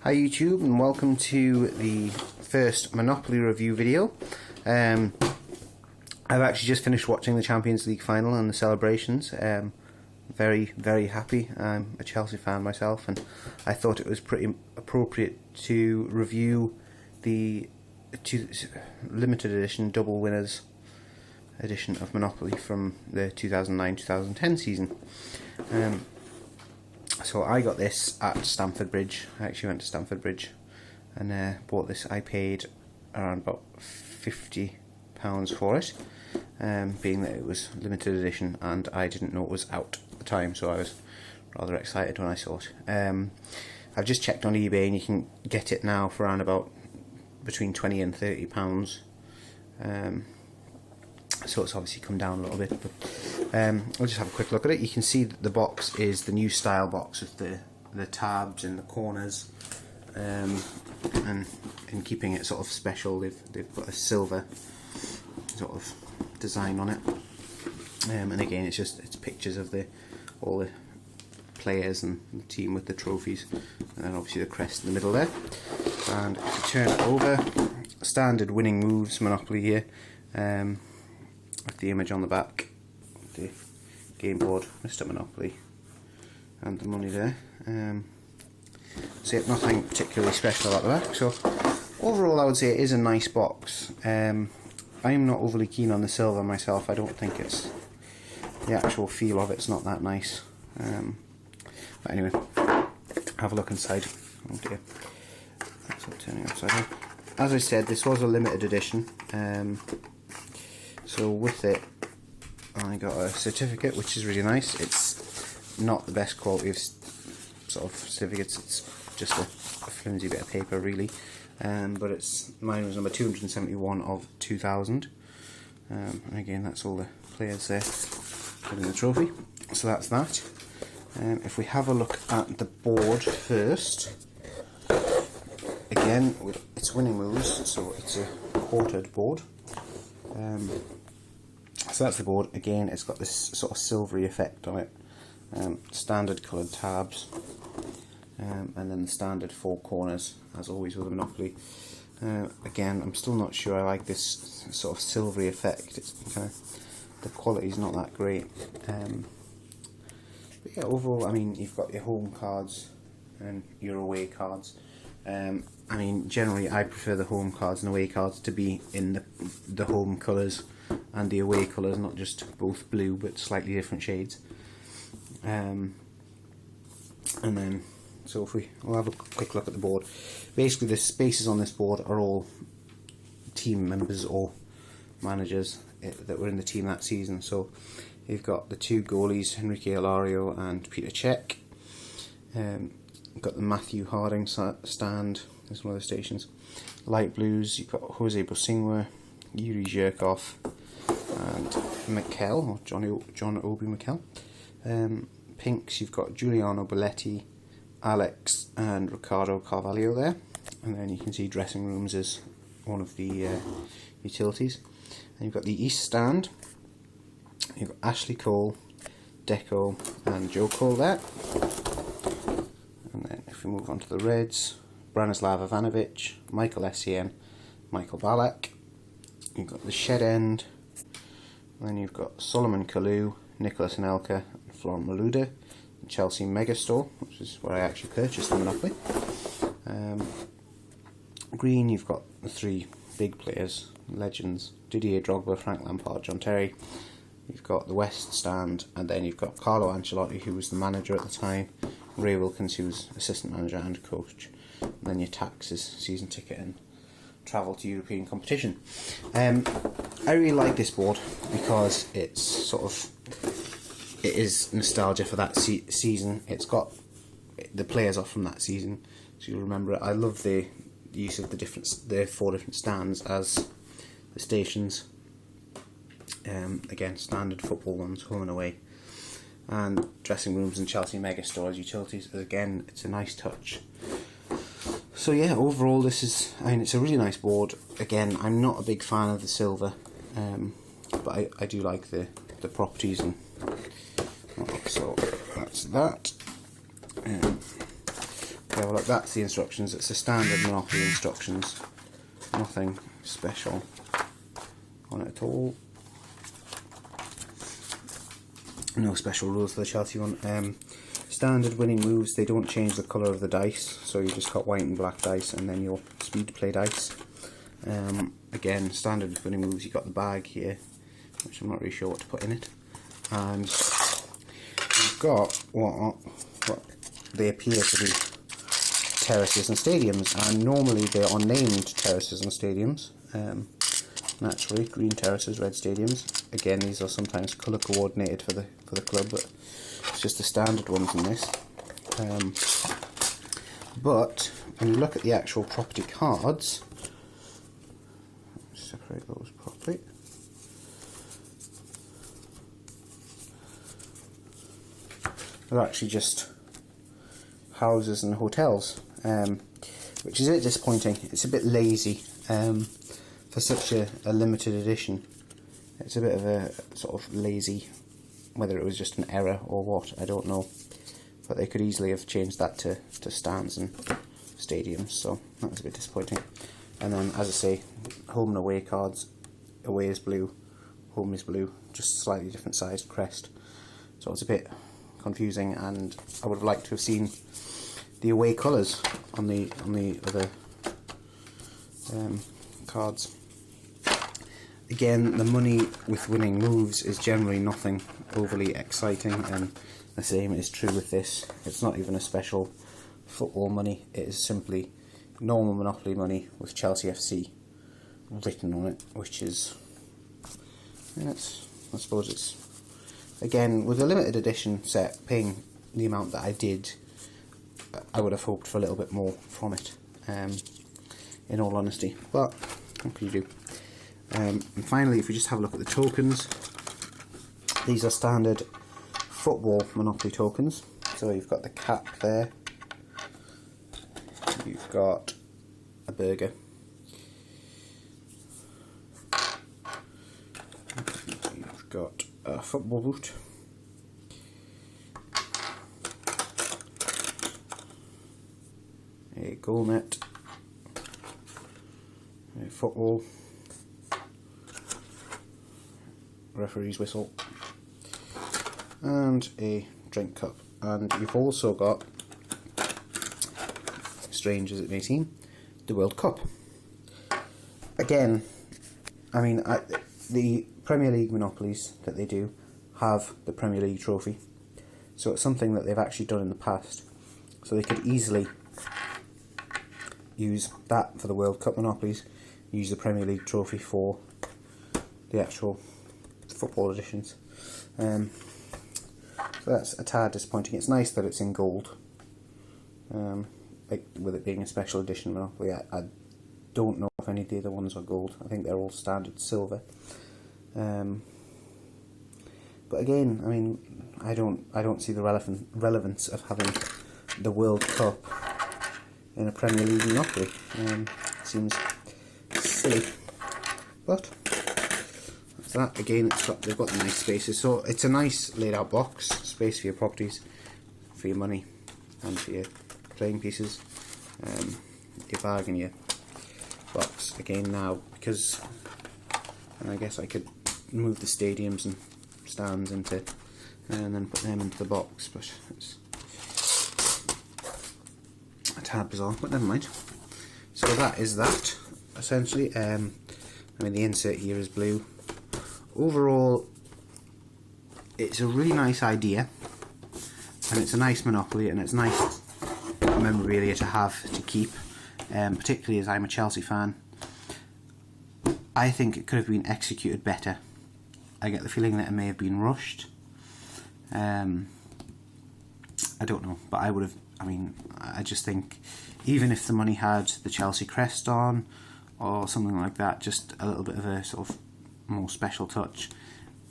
Hi YouTube, and welcome to the first Monopoly review video. I've actually just finished watching the Champions League final and the celebrations. Very, very happy. I'm a Chelsea fan myself, and I thought it was pretty appropriate to review the limited edition double winners edition of Monopoly from the 2009-2010 season. So I got this at Stamford Bridge. I actually went to Stamford Bridge and bought this. I paid around about £50 for it, being that it was limited edition and I didn't know it was out at the time, so I was rather excited when I saw it. I've just checked on eBay and you can get it now for around about between £20 and £30. So it's obviously come down a little bit, but we'll just have a quick look at it. You can see that the box is the new style box with the tabs in the corners, and in keeping it sort of special, they've put a silver sort of design on it, and again it's pictures of all the players and the team with the trophies, and then obviously the crest in the middle there. And if you turn it over, standard winning moves Monopoly here, with the image on the back, the game board, Mr. Monopoly, and the money there. So yeah, nothing particularly special about the back. So overall I would say it is a nice box. I'm not overly keen on the silver myself. I don't think it's, the actual feel of it's not that nice. But anyway, have a look inside. Oh dear, that's all turning upside down. As I said, this was a limited edition. So with it, I got a certificate, which is really nice. It's not the best quality of sort of certificates. It's just a flimsy bit of paper, really. But mine was number 271 of 2000. And again, that's all the players there getting the trophy. So that's that. If we have a look at the board first, again, it's winning moves, so it's a quartered board. So that's the board. Again, it's got this sort of silvery effect on it. Standard coloured tabs, and then the standard four corners, as always with a Monopoly. Again, I'm still not sure I like this sort of silvery effect. It's kind of, the quality's not that great. But yeah, overall, I mean, you've got your home cards and your away cards. I mean, generally I prefer the home cards and away cards to be in the home colours and the away colours, not just both blue but slightly different shades. And then, so if we'll have a quick look at the board. Basically, the spaces on this board are all team members or managers that were in the team that season. So you've got the two goalies, Enrique Alario and Peter Cech. You've got the Matthew Harding stand, is one of the stations. Light blues, you've got Jose Bosingwa, Yuri Zhirkov, and Mikel, or John Obi Mikel. Pinks, you've got Giuliano Belletti, Alex, and Ricardo Carvalho there. And then you can see dressing rooms as one of the utilities. And you've got the East stand. You've got Ashley Cole, Deco, and Joe Cole there. And then if we move on to the Reds, Branislav Ivanovic, Michael Essien, Michael Ballack. You've got the Shed End, and then you've got Solomon Kalou, Nicholas Anelka, and Florent Malouda, the Chelsea Megastore, which is where I actually purchased the Monopoly. Green, you've got the three big players, legends, Didier Drogba, Frank Lampard, John Terry. You've got the West stand, and then you've got Carlo Ancelotti, who was the manager at the time, Ray Wilkins, who was assistant manager and coach, and then your taxes, season ticket, and travel to European competition. I really like this board because it is nostalgia for that season. It's got the players are from that season, so you'll remember it. I love the use of the four different stands as the stations. Again, standard football ones, home and away, and dressing rooms and Chelsea Megastore as utilities. Again, it's a nice touch. So yeah, overall it's a really nice board. Again, I'm not a big fan of the silver, but I do like the properties, and so that's that. Yeah, well, look, that's the instructions. It's the standard Monopoly instructions. Nothing special on it at all. No special rules for the Chelsea one. Standard winning moves, they don't change the colour of the dice, so you just got white and black dice and then your speed play dice. Again, standard winning moves, you got the bag here, which I'm not really sure what to put in it. And you've got what they appear to be terraces and stadiums, and normally they're unnamed terraces and stadiums. Naturally, green terraces, red stadiums. Again, these are sometimes colour coordinated for the club, but it's just the standard ones in this. But when you look at the actual property cards, separate those properly. They're actually just houses and hotels, which is a bit disappointing. It's a bit lazy for such a limited edition. It's a bit of a sort of lazy, whether it was just an error or what, I don't know. But they could easily have changed that to stands and stadiums, so that was a bit disappointing. And then, as I say, home and away cards. Away is blue, home is blue, just slightly different sized crest. So it's a bit confusing, and I would have liked to have seen the away colours on the other cards. Again, the money with winning moves is generally nothing overly exciting, and the same is true with this. It's not even a special football money, it is simply normal Monopoly money with Chelsea FC written on it, which is, I suppose it's, again, with a limited edition set, paying the amount that I did, I would have hoped for a little bit more from it, in all honesty, but what can you do? And finally, if we just have a look at the tokens, these are standard football Monopoly tokens. So you've got the cap there, you've got a burger, you've got a football boot, a goal net, a football, referee's whistle, and a drink cup. And you've also got, strange as it may seem, the World Cup. Again, I mean, the Premier League Monopolies that they do have the Premier League trophy, so it's something that they've actually done in the past, so they could easily use that for the World Cup Monopolies, use the Premier League trophy for the actual football editions. So that's a tad disappointing. It's nice that it's in gold, like with it being a special edition Monopoly. I don't know if any of the other ones are gold. I think they're all standard silver. But again, I mean, I don't see the relevance of having the World Cup in a Premier League Monopoly. Seems silly, but that. Again, they've got the nice spaces, so it's a nice laid out box, space for your properties, for your money, and for your playing pieces, your bag and your box. Again, now, because I guess I could move the stadiums and stands into, and then put them into the box, but it's a tad bizarre, but never mind. So that is that, essentially. I mean, the insert here is blue. Overall, it's a really nice idea, and it's a nice Monopoly, and it's nice memorabilia to have to keep, particularly as I'm a Chelsea fan. I think it could have been executed better. I get the feeling that it may have been rushed. I don't know, but I would have, I mean, I just think, even if the money had the Chelsea crest on, or something like that, just a little bit of a sort of more special touch.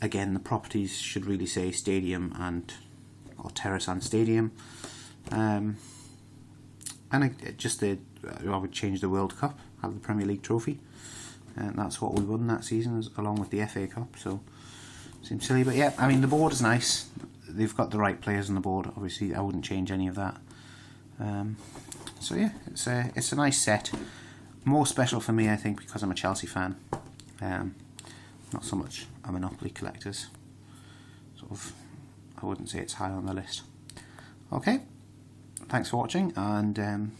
Again, the properties should really say stadium or terrace and stadium, and I would change the World Cup, have the Premier League trophy, and that's what we won that season, along with the FA Cup. So seems silly, but yeah, I mean, the board is nice. They've got the right players on the board. Obviously, I wouldn't change any of that. So yeah, it's a nice set. More special for me, I think, because I'm a Chelsea fan. Not so much a Monopoly collector's. Sort of, I wouldn't say it's high on the list. Okay, thanks for watching, and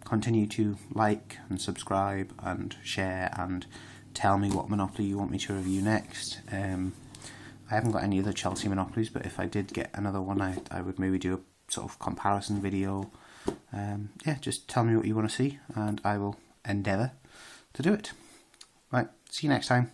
continue to like and subscribe and share and tell me what Monopoly you want me to review next. I haven't got any other Chelsea Monopolies, but if I did get another one, I would maybe do a sort of comparison video. Yeah, just tell me what you want to see, and I will endeavour to do it. Right, see you next time.